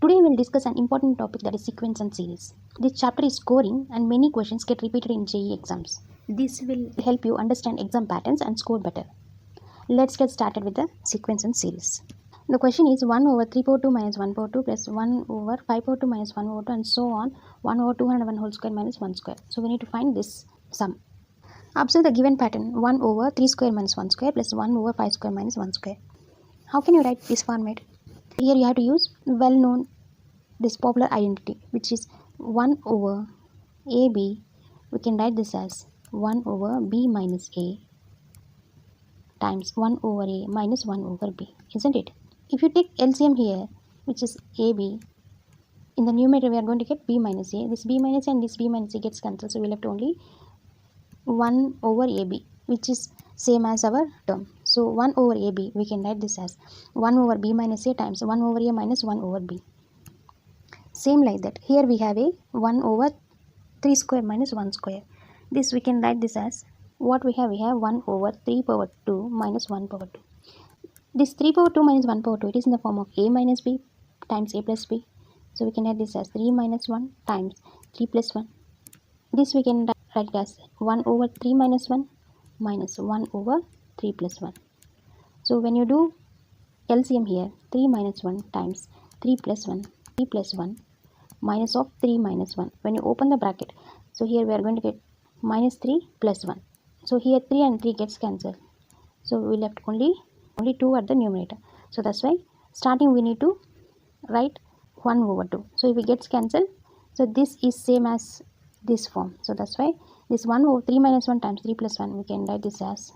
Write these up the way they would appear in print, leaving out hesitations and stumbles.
Today we will discuss an important topic, that is sequence and series. This chapter is scoring and many questions get repeated in JEE exams. This will help you understand exam patterns and score better. Let's get started with the sequence and series. The question is 1 over 3 power 2 minus 1 power 2 plus 1 over 5 power 2 minus 1 over 2 and so on 1 over 201 whole square minus 1 square. So we need to find this sum. Observe the given pattern 1 over 3 square minus 1 square plus 1 over 5 square minus 1 square. How can you write this format? Here you have to use well-known this popular identity, which is 1 over AB. We can write this as 1 over B minus A times 1 over A minus 1 over B, isn't it? If you take LCM here, which is AB, in the numerator we are going to get B minus A. This B minus A and this B minus A gets cancelled, so we left only 1 over AB, which is same as our term. So 1 over AB, we can write this as 1 over B minus A times 1 over A minus 1 over B. Same like that, here we have a 1 over 3 square minus 1 square. This we can write this as what we have 1 over 3 power 2 minus 1 power 2. This 3 power 2 minus 1 power 2, it is in the form of A minus B times A plus B. So we can write this as 3 minus 1 times 3 plus 1. This we can write it as 1 over 3 minus 1 minus 1 over 3 plus 1. So when you do LCM here, 3 minus 1 times 3 plus 1, 3 plus 1 minus of 3 minus 1. When you open the bracket, so here we are going to get minus 3 plus 1. So here 3 and 3 gets cancelled. So we left only 2 at the numerator. So that's why starting we need to write 1 over 2. So if it gets cancelled, so this is same as this form. So that's why this 1 over 3 minus 1 times 3 plus 1, we can write this as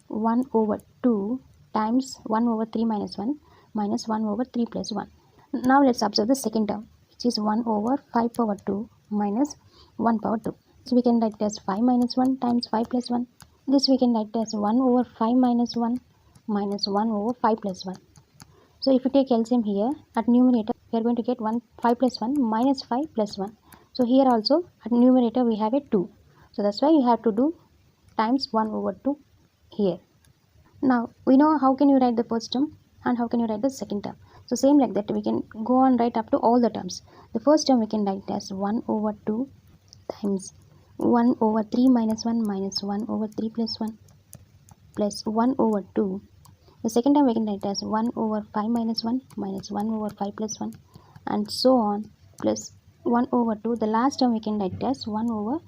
1 over 2 times 1 over 3 minus 1 minus 1 over 3 plus 1. Now let's observe the second term, which is 1 over 5 power 2 minus 1 power 2. So we can write it as 5 minus 1 times 5 plus 1. This we can write it as 1 over 5 minus 1 minus 1 over 5 plus 1. So if you take LCM here, at numerator we are going to get 5 plus 1 minus 5 plus 1. So here also at numerator we have a 2. So that's why you have to do times 1 over 2 here. Now we know how can you write the first term and how can you write the second term. So same like that, we can go on right up to all the terms. The first term we can write as 1 over 2 times 1 over 3 minus 1 minus 1 over 3 plus 1 plus 1 over 2. The second term we can write as 1 over 5 minus 1 minus 1 over 5 plus 1 and so on plus 1 over 2. The last term we can write as 1 over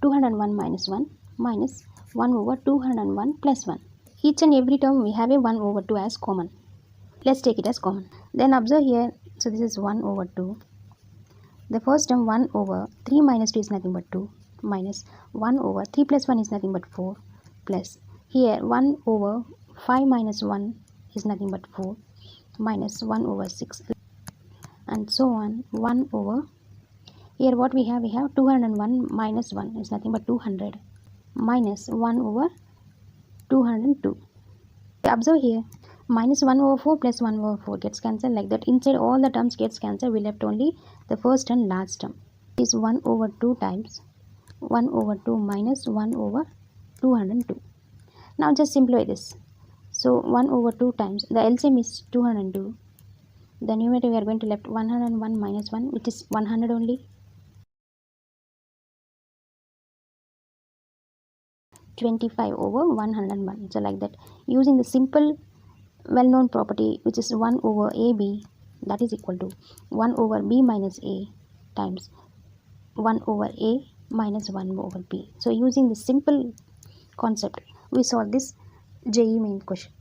201 minus 1 minus 1 over 201 plus 1. Each and every term we have a 1 over 2 as common. Let's take it as common. Then observe here, so this is 1 over 2. The first term 1 over 3 minus 2 is nothing but 2 minus 1 over 3 plus 1 is nothing but 4 plus here 1 over 5 minus 1 is nothing but 4 minus 1 over 6 and so on 1 over here what we have 201 minus 1 is nothing but 200 minus 1 over 202. Observe here minus 1 over 4 plus 1 over 4 gets cancelled like that. Inside all the terms gets cancelled. We left only the first and last term. It is 1 over 2 times 1 over 2 minus 1 over 202. Now just simplify this. So 1 over 2 times the LCM is 202. The numerator we are going to left 101 minus 1, which is 100 only. 25 over 101. So like that, using the simple well-known property, which is 1 over AB, that is equal to 1 over B minus A times 1 over A minus 1 over B. So using the simple concept, we solve this JEE Mains question.